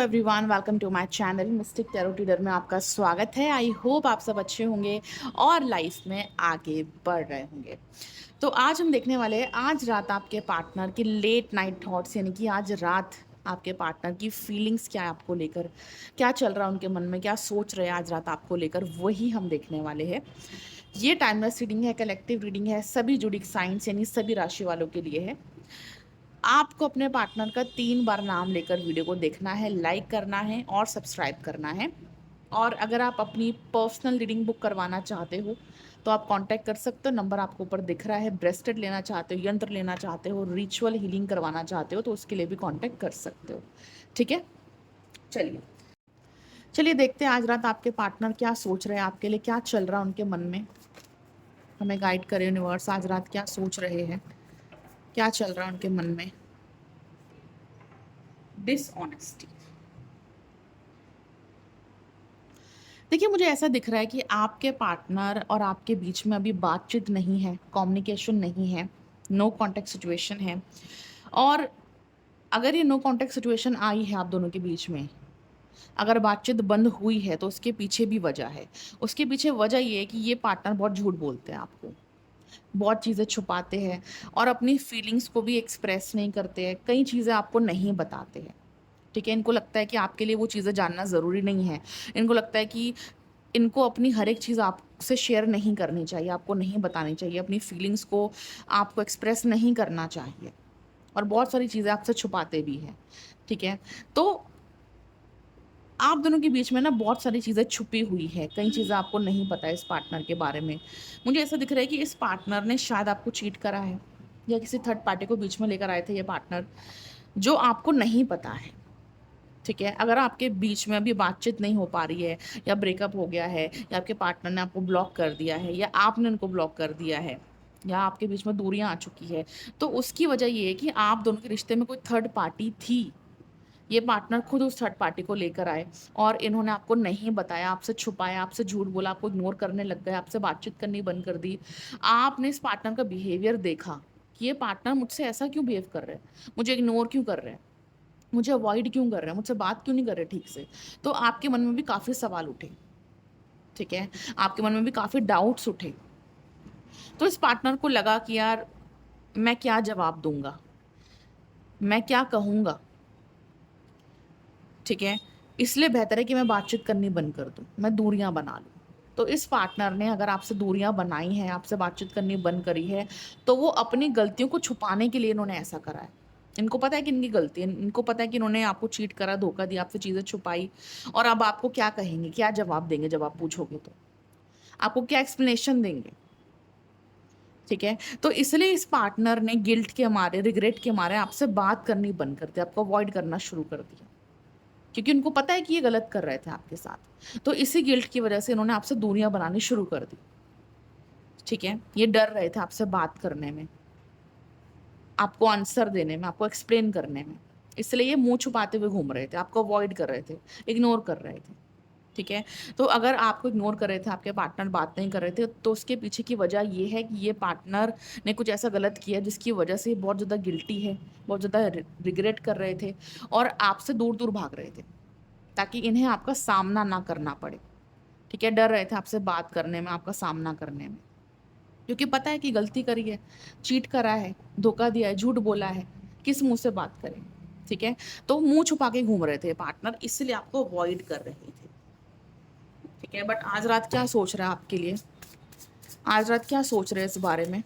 Everyone, welcome to my channel mystic tarot reader में आपका स्वागत है। आई होप आप सब अच्छे होंगे और लाइफ में आगे बढ़ रहे होंगे। तो आज हम देखने वाले हैं आज रात आपके पार्टनर की लेट नाइट थॉट्स, यानी कि आज रात आपके पार्टनर की फीलिंग्स क्या है आपको लेकर, क्या चल रहा है उनके मन में, क्या सोच रहे हैं आज रात आपको लेकर, वही हम देखने वाले हैं। ये टाइमलेस रीडिंग है, कलेक्टिव रीडिंग है, सभी जुड़ी साइंस यानी सभी राशि वालों के लिए है। आपको अपने पार्टनर का 3 बार नाम लेकर वीडियो को देखना है, लाइक करना है और सब्सक्राइब करना है। और अगर आप अपनी पर्सनल रीडिंग बुक करवाना चाहते हो तो आप कांटेक्ट कर सकते हो, नंबर आपको ऊपर दिख रहा है। ब्रेस्टेड लेना चाहते हो, यंत्र लेना चाहते हो, रिचुअल हीलिंग करवाना चाहते हो तो उसके लिए भी कांटेक्ट कर सकते हो। ठीक है, चलिए चलिए देखते हैं आज रात आपके पार्टनर क्या सोच रहे हैं आपके लिए, क्या चल रहा है उनके मन में। हमें गाइड करे यूनिवर्स, आज रात क्या सोच रहे हैं, क्या चल रहा है उनके मन में। डिसऑनेस्टी। देखिए, मुझे ऐसा दिख रहा है कि आपके पार्टनर और आपके बीच में अभी बातचीत नहीं है, कम्युनिकेशन नहीं है, नो कॉन्टैक्ट सिचुएशन है। और अगर ये नो कॉन्टैक्ट सिचुएशन आई है आप दोनों के बीच में, अगर बातचीत बंद हुई है तो उसके पीछे भी वजह है। उसके पीछे वजह ये है कि ये पार्टनर बहुत झूठ बोलते हैं आपको, बहुत चीज़ें छुपाते हैं और अपनी फीलिंग्स को भी एक्सप्रेस नहीं करते हैं, कई चीज़ें आपको नहीं बताते हैं। ठीक है, इनको लगता है कि आपके लिए वो चीज़ें जानना ज़रूरी नहीं है। इनको लगता है कि इनको अपनी हर एक चीज़ आपसे शेयर नहीं करनी चाहिए, आपको नहीं बतानी चाहिए, अपनी फीलिंग्स को आपको एक्सप्रेस नहीं करना चाहिए और बहुत सारी चीज़ें आपसे छुपाते भी हैं। ठीक है, तो आप दोनों के बीच में ना बहुत सारी चीज़ें छुपी हुई है, कई चीज़ें आपको नहीं पता है इस पार्टनर के बारे में। मुझे ऐसा दिख रहा है कि इस पार्टनर ने शायद आपको चीट करा है या किसी थर्ड पार्टी को बीच में लेकर आए थे ये पार्टनर, जो आपको नहीं पता है। ठीक है, अगर आपके बीच में अभी बातचीत नहीं हो पा रही है या ब्रेकअप हो गया है या आपके पार्टनर ने आपको ब्लॉक कर दिया है या आपने उनको ब्लॉक कर दिया है या आपके बीच में दूरियां आ चुकी है, तो उसकी वजह ये है कि आप दोनों के रिश्ते में कोई थर्ड पार्टी थी। ये पार्टनर खुद उस थर्ड पार्टी को लेकर आए और इन्होंने आपको नहीं बताया, आपसे छुपाया, आपसे झूठ बोला, आपको इग्नोर करने लग गए, आपसे बातचीत करनी बंद कर दी। आपने इस पार्टनर का बिहेवियर देखा कि ये पार्टनर मुझसे ऐसा क्यों बिहेव कर रहे हैं, मुझे इग्नोर क्यों कर रहे हैं, मुझे अवॉइड क्यों कर रहे हैं, मुझसे बात क्यों नहीं कर रहे ठीक से। तो आपके मन में भी काफ़ी सवाल उठे। ठीक है, आपके मन में भी काफ़ी डाउट्स उठे। तो इस पार्टनर को लगा कि यार मैं क्या जवाब दूंगा, मैं क्या कहूँगा। ठीक है, इसलिए बेहतर है कि मैं बातचीत करनी बंद कर दूँ, मैं दूरियां बना लूँ। तो इस पार्टनर ने अगर आपसे दूरियां बनाई हैं, आपसे बातचीत करनी बंद करी है, तो वो अपनी गलतियों को छुपाने के लिए इन्होंने ऐसा करा है। इनको पता है कि इनकी गलती है, इनको पता है कि इन्होंने आपको चीट करा, धोखा दिया, आपसे चीज़ें छुपाई। और अब आपको क्या कहेंगे, क्या जवाब देंगे जब आप पूछोगे तो? आपको क्या एक्सप्लेनेशन देंगे? ठीक है, तो इसलिए इस पार्टनर ने गिल्ट के मारे, रिग्रेट के मारे आपसे बात करनी बंद कर दी, आपको अवॉइड करना शुरू कर दिया। क्योंकि उनको पता है कि ये गलत कर रहे थे आपके साथ। तो इसी गिल्ट की वजह से इन्होंने आपसे दूरियां बनानी शुरू कर दी। ठीक है, ये डर रहे थे आपसे बात करने में, आपको आंसर देने में, आपको एक्सप्लेन करने में। इसलिए ये मुंह छुपाते हुए घूम रहे थे, आपको अवॉइड कर रहे थे, इग्नोर कर रहे थे। ठीक है, तो अगर आपको इग्नोर कर रहे थे, आपके पार्टनर बात नहीं कर रहे थे, तो उसके पीछे की वजह ये है कि ये पार्टनर ने कुछ ऐसा गलत किया जिसकी वजह से ये बहुत ज़्यादा गिल्टी है, बहुत ज़्यादा रिग्रेट कर रहे थे और आपसे दूर दूर भाग रहे थे ताकि इन्हें आपका सामना ना करना पड़े। ठीक है, डर रहे थे आपसे बात करने में, आपका सामना करने में, क्योंकि पता है कि गलती करी है, चीट करा है, धोखा दिया है, झूठ बोला है, किस मुंह से बात करें। ठीक है, तो मुंह छुपा के घूम रहे थे पार्टनर, इसलिए आपको अवॉइड कर रहे थे। ठीक है, बट आज रात क्या सोच रहा है आपके लिए, आज रात क्या सोच रहे हैं इस बारे में।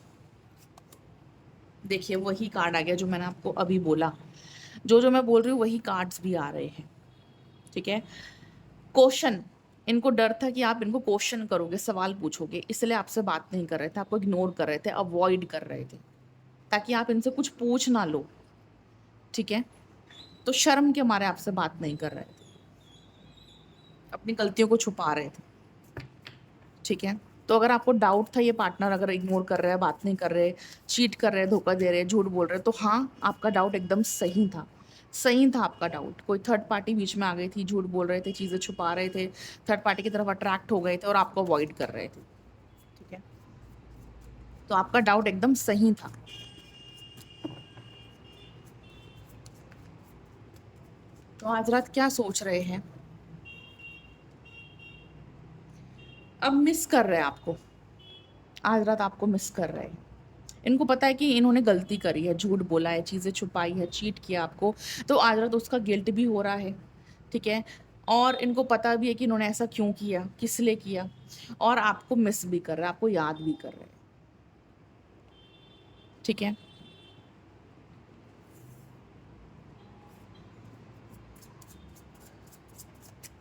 देखिए, वही कार्ड आ गया जो मैंने आपको अभी बोला, जो जो मैं बोल रही हूँ वही कार्ड्स भी आ रहे हैं। ठीक है, क्वेश्चन, इनको डर था कि आप इनको क्वेश्चन करोगे, सवाल पूछोगे, इसलिए आपसे बात नहीं कर रहे थे, आपको इग्नोर कर रहे थे, अवॉइड कर रहे थे ताकि आप इनसे कुछ पूछ ना लो। ठीक है, तो शर्म के मारे आपसे बात नहीं कर रहे थे, अपनी गलतियों को छुपा रहे थे। ठीक है, तो अगर आपको डाउट था ये पार्टनर अगर इग्नोर कर रहे हैं, बात नहीं कर रहे, चीट कर रहे, धोखा दे रहे, झूठ बोल रहे, तो हाँ, आपका डाउट एकदम सही था। सही था आपका डाउट, कोई थर्ड पार्टी बीच में आ गई थी, झूठ बोल रहे थे, चीज़ें छुपा रहे थे, थर्ड पार्टी की तरफ अट्रैक्ट हो गए थे और आपको अवॉइड कर रहे थे। ठीक है, तो आपका डाउट एकदम सही था। तो आज रात क्या सोच रहे हैं? अब मिस कर रहे हैं आपको। आज रात आपको मिस कर रहे हैं। इनको पता है कि इन्होंने गलती करी है, झूठ बोला है, चीज़ें छुपाई है, चीट किया आपको, तो आज रात उसका गिल्ट भी हो रहा है, ठीक है? और इनको पता भी है कि इन्होंने ऐसा क्यों किया, किस लिए किया, और आपको मिस भी कर रहा है, आपको याद भी कर रहे हैं, ठीक है?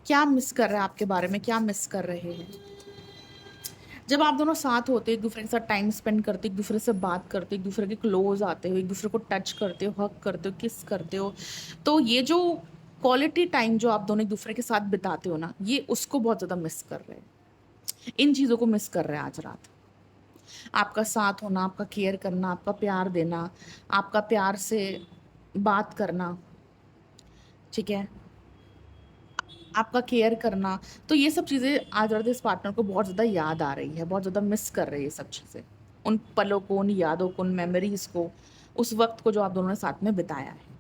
क्या मिस कर रहे हैं आपके बारे में, क्या मिस कर रहे हैं? जब आप दोनों साथ होते हो, एक दूसरे के साथ टाइम स्पेंड करते हो, एक दूसरे से बात करते हो, एक दूसरे के क्लोज आते हो, एक दूसरे को टच करते हो, हग करते हो, किस करते हो, तो ये जो क्वालिटी टाइम जो आप दोनों एक दूसरे के साथ बिताते हो ना, ये उसको बहुत ज़्यादा मिस कर रहे हैं। इन चीज़ों को मिस कर रहे हैं आज रात। आपका साथ होना, आपका केयर करना, आपका प्यार देना, आपका प्यार से बात करना, ठीक है? आपका केयर करना, तो ये सब चीज़ें आज रात इस पार्टनर को बहुत ज़्यादा याद आ रही है, बहुत ज़्यादा मिस कर रही है ये सब चीज़ें। उन पलों को, उन यादों को, उन मेमोरीज़ को, उस वक़्त को जो आप दोनों ने साथ में बिताया है।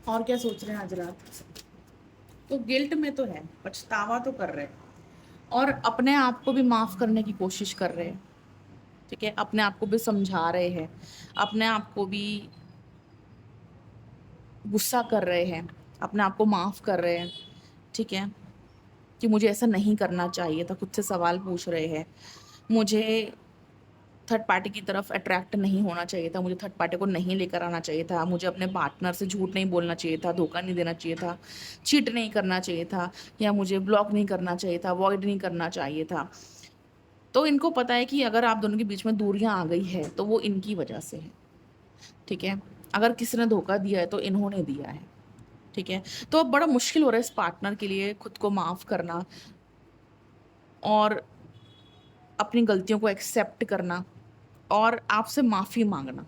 और क्या सोच रहे हैं आज रात? तो गिल्ट में तो है, पछतावा तो कर रहे हैं और अपने आप को भी माफ़ करने की कोशिश कर रहे हैं, ठीक है? अपने आप को भी समझा रहे हैं, अपने आप को भी गुस्सा कर रहे हैं, अपने आप को माफ़ कर रहे हैं, ठीक है? कि मुझे ऐसा नहीं करना चाहिए था, खुद से सवाल पूछ रहे हैं। मुझे थर्ड पार्टी की तरफ अट्रैक्ट नहीं होना चाहिए था, मुझे थर्ड पार्टी को नहीं लेकर आना चाहिए था, मुझे अपने पार्टनर से झूठ नहीं बोलना चाहिए था, धोखा नहीं देना चाहिए था, चीट नहीं करना चाहिए था, या मुझे ब्लॉक नहीं करना चाहिए था, अवॉइड नहीं करना चाहिए था। तो इनको पता है कि अगर आप दोनों के बीच में दूरियाँ आ गई है, तो वो इनकी वजह से है, ठीक है? अगर किसी ने धोखा दिया है, तो इन्होंने दिया है, ठीक है? तो अब बड़ा मुश्किल हो रहा है इस पार्टनर के लिए खुद को माफ़ करना और अपनी गलतियों को एक्सेप्ट करना और आपसे माफ़ी माँगना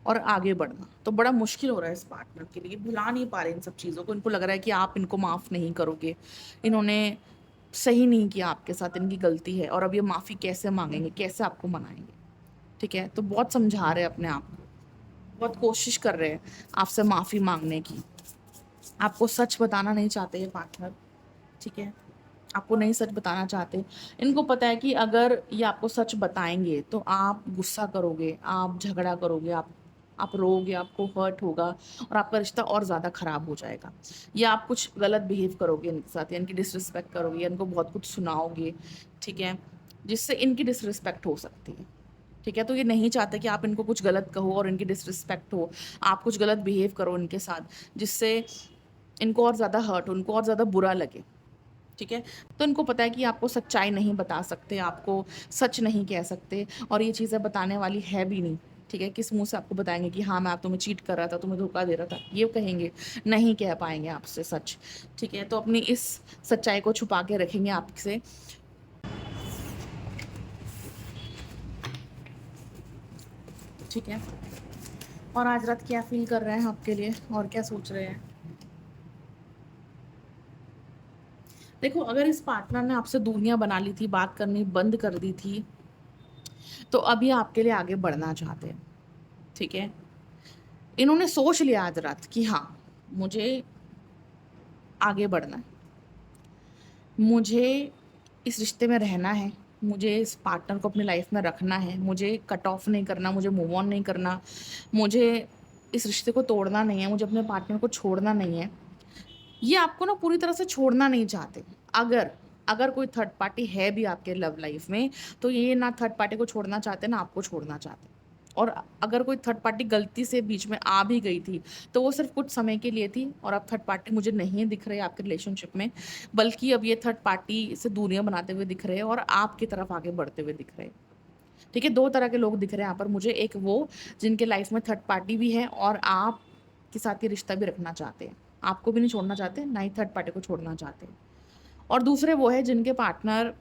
और आगे बढ़ना। तो बड़ा मुश्किल हो रहा है इस पार्टनर के लिए, भुला नहीं पा रहे इन सब चीज़ों को। इनको लग रहा है कि आप इनको माफ़ नहीं करोगे। इन्होंने सही नहीं किया आपके साथ, इनकी गलती है और अब ये माफ़ी कैसे माँगेंगे, कैसे आपको मनाएँगे, ठीक है? तो बहुत समझा रहे हैं अपने आप को, बहुत कोशिश कर रहे हैं आपसे माफ़ी माँगने की। आपको सच बताना नहीं चाहते ये पार्टनर, ठीक है? आपको नहीं सच बताना चाहते। इनको पता है कि अगर ये आपको सच बताएँगे तो आप गुस्सा करोगे, आप झगड़ा करोगे, आप रोओगे, आपको हर्ट होगा और आपका रिश्ता और ज़्यादा ख़राब हो जाएगा। या आप कुछ गलत बिहेव करोगे इनके साथ या इनकी डिसरिस्पेक्ट करोगे या इनको बहुत कुछ सुनाओगे, ठीक है? जिससे इनकी डिसरिस्पेक्ट हो सकती है, ठीक है? तो ये नहीं चाहते कि आप इनको कुछ गलत कहो और इनकी डिसरिस्पेक्ट हो। आप कुछ गलत बिहेव करो इनके साथ, जिससे इनको और ज़्यादा हर्ट हो, उनको और ज़्यादा बुरा लगे। ठीक है? तो इनको पता है कि आपको सच्चाई नहीं बता सकते, आपको सच नहीं कह सकते और ये चीज़ें बताने वाली है भी नहीं, ठीक है? किस मुँह से आपको बताएँगे कि हाँ, मैं तुम्हें चीट कर रहा था, तुम्हें धोखा दे रहा था, ये कहेंगे, नहीं कह पाएँगे आपसे सच, ठीक है? तो अपनी इस सच्चाई को छुपा के रखेंगे आपसे, ठीक है? और आज रात क्या फ़ील कर रहे हैं आपके लिए और क्या सोच रहे हैं? देखो, अगर इस पार्टनर ने आपसे दूरियाँ बना ली थी, बात करनी बंद कर दी थी, तो अब ये आपके लिए आगे बढ़ना चाहते हैं, ठीक है? इन्होंने सोच लिया आज रात कि हाँ, मुझे आगे बढ़ना है, मुझे इस रिश्ते में रहना है, मुझे इस पार्टनर को अपनी लाइफ में रखना है, मुझे कट ऑफ नहीं करना, मुझे मूव ऑन नहीं करना, मुझे इस रिश्ते को तोड़ना नहीं है, मुझे अपने पार्टनर को छोड़ना नहीं है। ये आपको ना पूरी तरह से छोड़ना नहीं चाहते। अगर अगर कोई थर्ड पार्टी है भी आपके लव लाइफ में, तो ये ना थर्ड पार्टी को छोड़ना चाहते, ना आपको छोड़ना चाहते। और अगर कोई थर्ड पार्टी गलती से बीच में आ भी गई थी, तो वो सिर्फ़ कुछ समय के लिए थी और अब थर्ड पार्टी मुझे नहीं दिख रहे आपके रिलेशनशिप में, बल्कि अब ये थर्ड पार्टी से दूरियाँ बनाते हुए दिख रहे हैं और आपकी तरफ आगे बढ़ते हुए दिख रहे हैं। ठीक है? 2 तरह के लोग दिख रहे हैं यहाँ पर मुझे, एक वो जिनके लाइफ में थर्ड पार्टी भी है और आपके साथ ये रिश्ता भी रखना चाहते हैं। आपको भी नहीं छोड़ना चाहते, ना ही थर्ड पार्टी को छोड़ना चाहते। और दूसरे वो है जिनके पार्टनर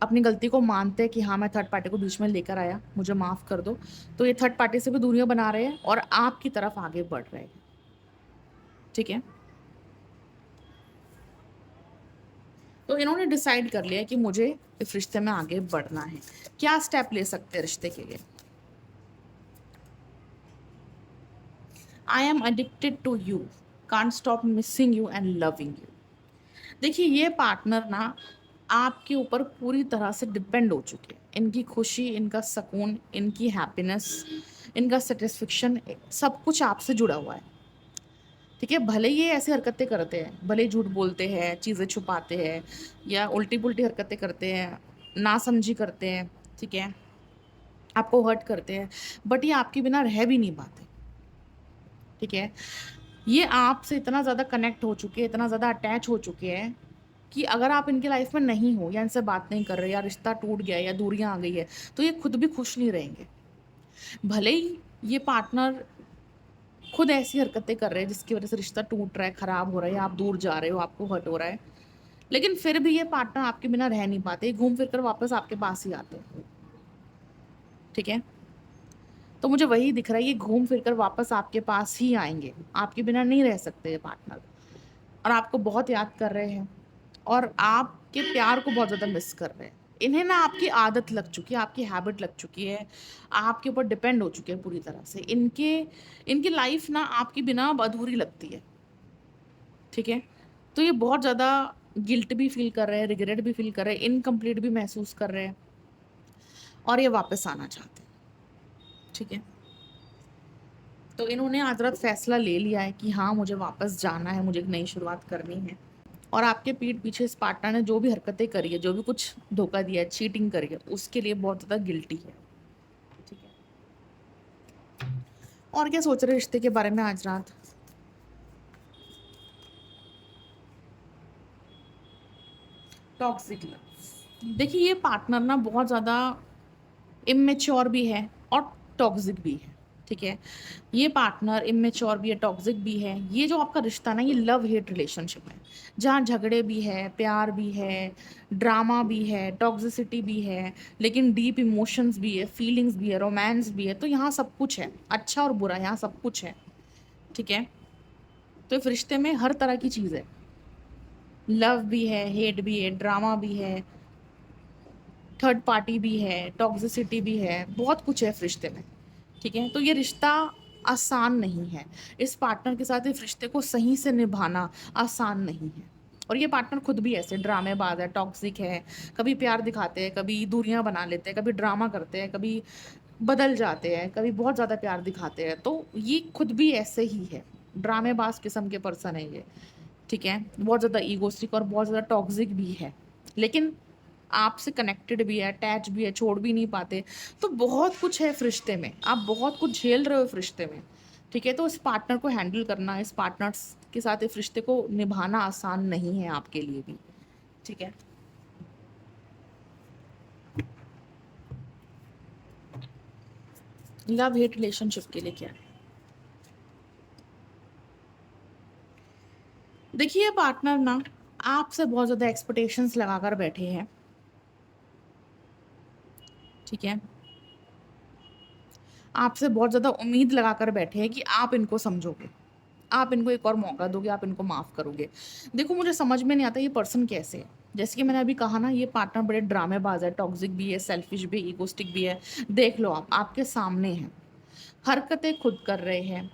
अपनी गलती को मानते हैं कि हाँ, मैं थर्ड पार्टी को बीच में लेकर आया, मुझे माफ़ कर दो। तो ये थर्ड पार्टी से भी दूरियाँ बना रहे हैं और आपकी तरफ आगे बढ़ रहे हैं। ठीक है? तो इन्होंने डिसाइड कर लिया कि मुझे इस रिश्ते में आगे बढ़ना है। क्या स्टेप ले सकते हैं रिश्ते के लिए? I am addicted to you, can't stop missing you and loving you. देखिए, ये पार्टनर ना आपके ऊपर पूरी तरह से डिपेंड हो चुके हैं। इनकी खुशी, इनका सुकून, इनकी हैप्पीनेस, इनका सेटिस्फेक्शन, सब कुछ आपसे जुड़ा हुआ है। ठीक है, भले ही ये ऐसी हरकतें करते हैं, भले ही झूठ बोलते हैं, चीज़ें छुपाते हैं या उल्टी पुल्टी हरकतें करते हैं, नासमझी करते हैं, ठीक है, आपको हर्ट करते हैं, बट ये आपके बिना रह भी नहीं पाते। ठीक है, ये आपसे इतना ज़्यादा कनेक्ट हो चुके हैं, इतना ज़्यादा अटैच हो चुके हैं कि अगर आप इनकी लाइफ में नहीं हो या इनसे बात नहीं कर रहे या रिश्ता टूट गया या दूरियां आ गई है, तो ये खुद भी खुश नहीं रहेंगे। भले ही ये पार्टनर खुद ऐसी हरकतें कर रहे हैं जिसकी वजह से रिश्ता टूट रहा है, खराब हो रहा है, या आप दूर जा रहे हो, आपको हर्ट हो रहा है, लेकिन फिर भी ये पार्टनर आपके बिना रह नहीं पाते, घूम फिर कर वापस आपके पास ही आते हैं। ठीक है, तो मुझे वही दिख रहा है, ये घूम फिर कर वापस आपके पास ही आएंगे, आपके बिना नहीं रह सकते ये पार्टनर, और आपको बहुत याद कर रहे हैं और आपके प्यार को बहुत ज़्यादा मिस कर रहे हैं। इन्हें ना आपकी आदत लग चुकी है, आपकी हैबिट लग चुकी है, आपके ऊपर डिपेंड हो चुके हैं पूरी तरह से। इनकी लाइफ ना आपके बिना अब अधूरी लगती है। ठीक है, तो ये बहुत ज़्यादा गिल्ट भी फील कर रहे हैं, रिग्रेट भी फील कर रहे हैं, इनकम्प्लीट भी महसूस कर रहे हैं, और ये वापस आना चाहते हैं। ठीक है, तो इन्होंने आज रात फैसला ले लिया है कि हाँ, मुझे वापस जाना है, मुझे एक नई शुरुआत करनी है। और आपके पीठ पीछे इस पार्टनर ने जो भी हरकतें करी है, जो भी कुछ धोखा दिया है, चीटिंग करी है, उसके लिए बहुत ज़्यादा गिल्टी है। ठीक है, और क्या सोच रहे रिश्ते के बारे में आज रात? Toxic love. देखिए, ये पार्टनर ना बहुत ज़्यादा इमेच्योर भी है और टॉक्सिक भी है। ठीक है, ये पार्टनर इमेच्योर भी है, टॉक्सिक भी है। ये जो आपका रिश्ता ना, ये लव हेट रिलेशनशिप है, जहाँ झगड़े भी है, प्यार भी है, ड्रामा भी है, टॉक्सिसिटी भी है, लेकिन डीप इमोशंस भी है, फीलिंग्स भी है, रोमांस भी है। तो यहाँ सब कुछ है, अच्छा और बुरा, यहाँ सब कुछ है। ठीक है, तो इस रिश्ते में हर तरह की चीज़ है, लव भी है, हेट भी है, ड्रामा भी है, थर्ड पार्टी भी है, टॉक्सिसिटी भी है, बहुत कुछ है इस रिश्ते में। ठीक है, तो ये रिश्ता आसान नहीं है। इस पार्टनर के साथ इस रिश्ते को सही से निभाना आसान नहीं है। और ये पार्टनर खुद भी ऐसे ड्रामेबाज है, टॉक्सिक है, कभी प्यार दिखाते हैं, कभी दूरियां बना लेते हैं, कभी ड्रामा करते हैं, कभी बदल जाते हैं, कभी बहुत ज़्यादा प्यार दिखाते हैं। तो ये खुद भी ऐसे ही है, ड्रामेबाज किस्म के पर्सन है ये। ठीक है, बहुत ज़्यादा ईगोस्टिक और बहुत ज़्यादा टॉक्सिक भी है, लेकिन आपसे कनेक्टेड भी है, अटैच भी है, छोड़ भी नहीं पाते। तो बहुत कुछ है इस रिश्ते में, आप बहुत कुछ झेल रहे हो इस रिश्ते में। ठीक है, तो इस पार्टनर को हैंडल करना, इस पार्टनर्स के साथ इस रिश्ते को निभाना आसान नहीं है आपके लिए भी। ठीक है, लव हेट रिलेशनशिप के लिए क्या है? देखिए, ये पार्टनर ना आपसे बहुत ज़्यादा एक्सपेक्टेशंस लगाकर बैठे हैं। ठीक है, आपसे बहुत ज़्यादा उम्मीद लगाकर बैठे हैं कि आप इनको समझोगे, आप इनको एक और मौका दोगे, आप इनको माफ़ करोगे। देखो, मुझे समझ में नहीं आता ये पर्सन कैसे है। जैसे कि मैंने अभी कहा ना, ये पार्टनर बड़े ड्रामेबाज है, टॉक्सिक भी है, सेल्फिश भी, इगोस्टिक भी है। देख लो, आप आपके सामने हैं, हरकतें खुद कर रहे हैं,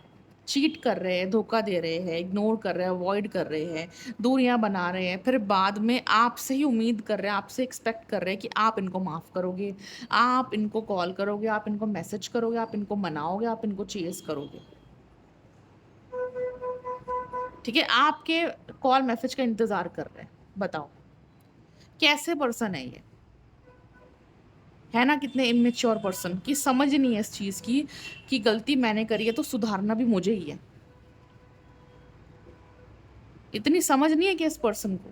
चीट कर रहे हैं, धोखा दे रहे हैं, इग्नोर कर रहे हैं, अवॉइड कर रहे हैं, दूरियां बना रहे हैं, फिर बाद में आपसे ही उम्मीद कर रहे हैं, आपसे एक्सपेक्ट कर रहे हैं कि आप इनको माफ़ करोगे, आप इनको कॉल करोगे, आप इनको मैसेज करोगे, आप इनको मनाओगे, आप इनको चेज़ करोगे। ठीक है, आपके कॉल मैसेज का इंतज़ार कर रहे हैं। बताओ, कैसे पर्सन है ये? है ना, कितने इमेच्योर पर्सन, कि समझ नहीं है इस चीज़ की कि गलती मैंने करी है तो सुधारना भी मुझे ही है। इतनी समझ नहीं है कि इस पर्सन को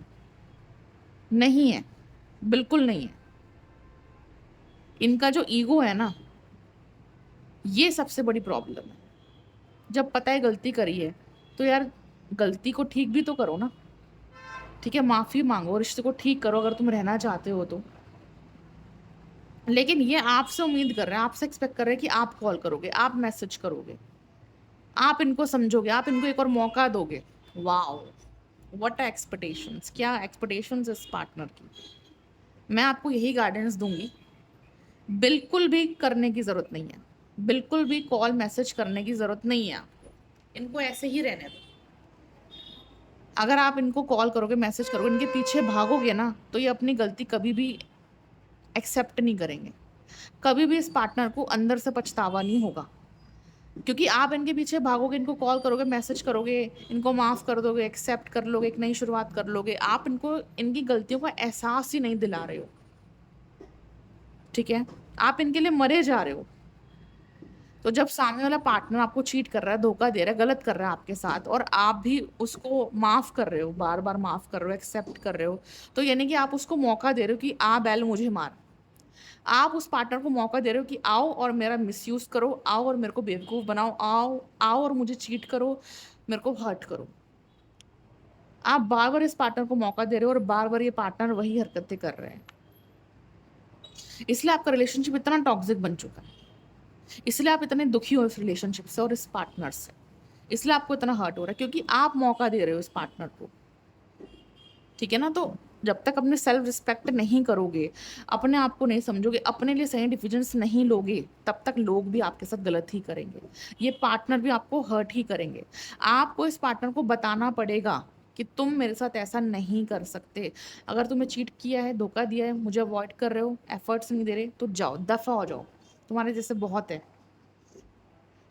नहीं है, बिल्कुल नहीं है। इनका जो ईगो है ना, ये सबसे बड़ी प्रॉब्लम है। जब पता है गलती करी है, तो यार गलती को ठीक भी तो करो ना। ठीक है, माफ़ी माँगो, रिश्ते को ठीक करो अगर तुम रहना चाहते हो तो। लेकिन ये आपसे उम्मीद कर रहे हैं, आपसे एक्सपेक्ट कर रहे हैं कि आप कॉल करोगे, आप मैसेज करोगे, आप इनको समझोगे, आप इनको एक और मौका दोगे। वाओ! व्हाट आर एक्सपेक्टेशंस, क्या एक्सपेक्टेशंस इस पार्टनर की। मैं आपको यही गाइडेंस दूंगी, बिल्कुल भी करने की ज़रूरत नहीं है, बिल्कुल भी कॉल मैसेज करने की ज़रूरत नहीं है आपको, इनको ऐसे ही रहने दो। अगर आप इनको कॉल करोगे, मैसेज करोगे, इनके पीछे भागोगे ना, तो ये अपनी गलती कभी भी एक्सेप्ट नहीं करेंगे। कभी भी इस पार्टनर को अंदर से पछतावा नहीं होगा, क्योंकि आप इनके पीछे भागोगे, इनको कॉल करोगे, मैसेज करोगे, इनको माफ़ कर दोगे, एक्सेप्ट कर लोगे, एक नई शुरुआत कर लोगे। आप इनको इनकी गलतियों का एहसास ही नहीं दिला रहे हो, ठीक है? आप इनके लिए मरे जा रहे हो। तो जब सामने वाला पार्टनर आपको चीट कर रहा है, धोखा दे रहा है, गलत कर रहा है आपके साथ, और आप भी उसको माफ़ कर रहे हो, बार बार माफ़ कर रहे हो, एक्सेप्ट कर रहे हो, तो यानी कि आप उसको मौका दे रहे हो कि आ बैल मुझे मार। आप उस पार्टनर को मौका दे रहे हो कि आओ और मेरा मिसयूज़ करो, आओ और मेरे को बेवकूफ़ बनाओ, आओ आओ और मुझे चीट करो, मेरे को हर्ट करो। आप बार बार इस पार्टनर को मौका दे रहे हो और बार बार ये पार्टनर वही हरकतें कर रहे हैं, इसलिए आपका रिलेशनशिप इतना टॉक्सिक बन चुका है। इसलिए आप इतने दुखी हो इस रिलेशनशिप से और इस पार्टनर से, इसलिए आपको इतना हर्ट हो रहा है, क्योंकि आप मौका दे रहे हो इस पार्टनर को, ठीक है ना? तो जब तक अपने सेल्फ रिस्पेक्ट नहीं करोगे, अपने आप को नहीं समझोगे, अपने लिए सही डिसीजंस नहीं लोगे, तब तक लोग भी आपके साथ गलत ही करेंगे, ये पार्टनर भी आपको हर्ट ही करेंगे। आपको इस पार्टनर को बताना पड़ेगा कि तुम मेरे साथ ऐसा नहीं कर सकते। अगर तुम्हें चीट किया है, धोखा दिया है, मुझे अवॉइड कर रहे हो, एफर्ट्स नहीं दे रहे, तो जाओ, दफ़ा हो जाओ, तुम्हारे जैसे बहुत है।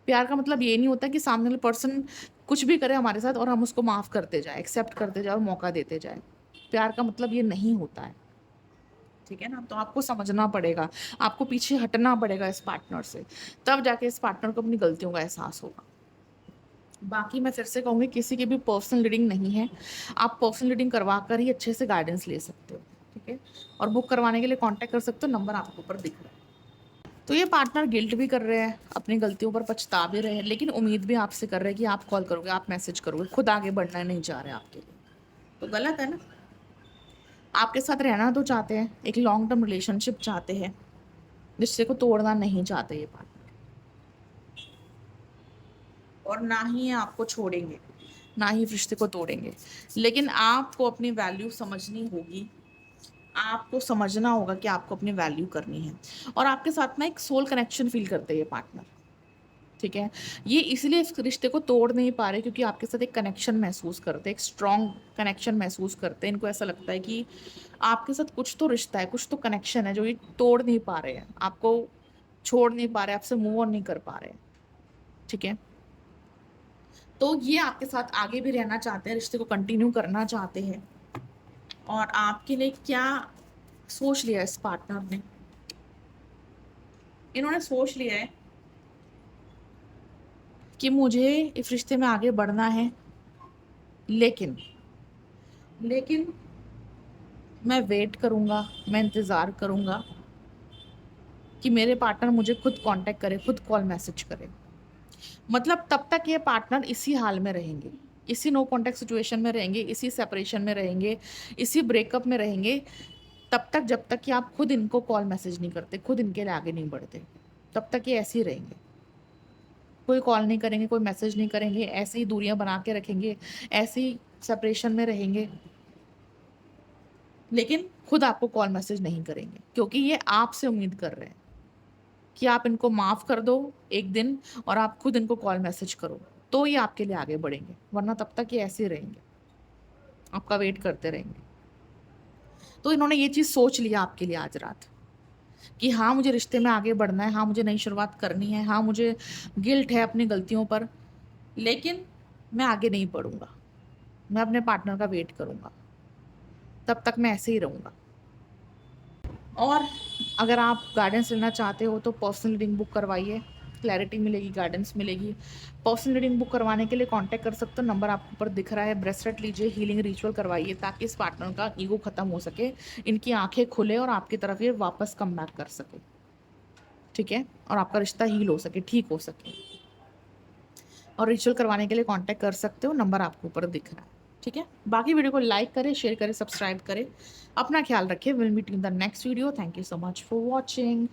प्यार का मतलब ये नहीं होता कि सामने वाला पर्सन कुछ भी करे हमारे साथ और हम उसको माफ़ करते जाए, एक्सेप्ट करते जाए और मौका देते जाए। प्यार का मतलब ये नहीं होता है, ठीक है ना? तो आपको समझना पड़ेगा, आपको पीछे हटना पड़ेगा इस पार्टनर से, तब जाके इस पार्टनर को अपनी गलतियों का एहसास होगा। बाकी मैं फिर से कहूँगी, किसी की भी पर्सनल रीडिंग नहीं है, आप पर्सनल रीडिंग करवा कर ही अच्छे से गाइडेंस ले सकते हो, ठीक है? और बुक करवाने के लिए कॉन्टैक्ट कर सकते हो, नंबर आपके ऊपर दिख रहा है। तो ये पार्टनर गिल्ट भी कर रहे हैं, अपनी गलतियों पर पछता भी रहे हैं, लेकिन उम्मीद भी आपसे कर रहे हैं कि आप कॉल करोगे, आप मैसेज करोगे, खुद आगे बढ़ना नहीं चाह रहे आपके लिए। तो गलत है ना? आपके साथ रहना तो चाहते हैं, एक लॉन्ग टर्म रिलेशनशिप चाहते हैं, रिश्ते को तोड़ना नहीं चाहते ये पार्टनर, और ना ही ये आपको छोड़ेंगे, ना ही रिश्ते को तोड़ेंगे। लेकिन आपको अपनी वैल्यू समझनी होगी, आपको समझना होगा कि आपको अपनी वैल्यू करनी है, और आपके साथ ना एक सोल कनेक्शन फील करते हैं ये पार्टनर, ठीक है? ये इसलिए इस रिश्ते को तोड़ नहीं पा रहे क्योंकि आपके साथ एक कनेक्शन महसूस करते हैं, एक स्ट्रॉन्ग कनेक्शन महसूस करते हैं। इनको ऐसा लगता है कि आपके साथ कुछ तो रिश्ता है, कुछ तो कनेक्शन है जो ये तोड़ नहीं पा रहे हैं, आपको छोड़ नहीं पा रहे, आपसे मूव ऑन नहीं कर पा रहे हैं, ठीक है? तो ये आपके साथ आगे भी रहना चाहते हैं, रिश्ते को कंटिन्यू करना चाहते हैं, और आपके लिए क्या सोच लिया इस पार्टनर ने, इन्होंने सोच लिया है कि मुझे इस रिश्ते में आगे बढ़ना है, लेकिन लेकिन मैं वेट करूँगा, मैं इंतज़ार करूँगा कि मेरे पार्टनर मुझे खुद कांटेक्ट करे, खुद कॉल मैसेज करे। मतलब तब तक ये पार्टनर इसी हाल में रहेंगे, इसी नो कांटेक्ट सिचुएशन में रहेंगे, इसी सेपरेशन में रहेंगे, इसी ब्रेकअप में रहेंगे, तब तक जब तक कि आप खुद इनको कॉल मैसेज नहीं करते, खुद इनके लिए आगे नहीं बढ़ते, तब तक ये ऐसे ही रहेंगे। कोई कॉल नहीं करेंगे, कोई मैसेज नहीं करेंगे, ऐसे ही दूरियां बना के रखेंगे, ऐसे ही सेपरेशन में रहेंगे, लेकिन खुद आपको कॉल मैसेज नहीं करेंगे, क्योंकि ये आपसे उम्मीद कर रहे हैं कि आप इनको माफ़ कर दो एक दिन और आप खुद इनको कॉल मैसेज करो, तो ये आपके लिए आगे बढ़ेंगे, वरना तब तक ये ऐसे ही रहेंगे, आपका वेट करते रहेंगे। तो इन्होंने ये चीज़ सोच लिया आपके लिए आज रात कि हाँ, मुझे रिश्ते में आगे बढ़ना है, हाँ, मुझे नई शुरुआत करनी है, हाँ, मुझे गिल्ट है अपनी गलतियों पर, लेकिन मैं आगे नहीं बढ़ूँगा, मैं अपने पार्टनर का वेट करूँगा, तब तक मैं ऐसे ही रहूँगा। और अगर आप गाइडेंस लेना चाहते हो तो पर्सनल रीडिंग बुक करवाइए, क्लैरिटी मिलेगी, गाइडेंस मिलेगी। पर्सनल रीडिंग बुक करवाने के लिए कांटेक्ट कर सकते हो, नंबर आपको ऊपर दिख रहा है। ब्रेसलेट लीजिए, हीलिंग रिचुअल करवाइए, ताकि इस पार्टनर का ईगो खत्म हो सके, इनकी आंखें खुले और आपकी तरफ ये वापस कम बैक कर सके, ठीक है? और आपका रिश्ता हील हो सके, ठीक हो सके। और रिचुअल करवाने के लिए कांटेक्ट कर सकते हो, नंबर आपको ऊपर दिख रहा है, ठीक है? बाकी वीडियो को लाइक करें, शेयर करें, सब्सक्राइब करें। अपना ख्याल रखें। Will meet in the next video. Thank you so much for watching.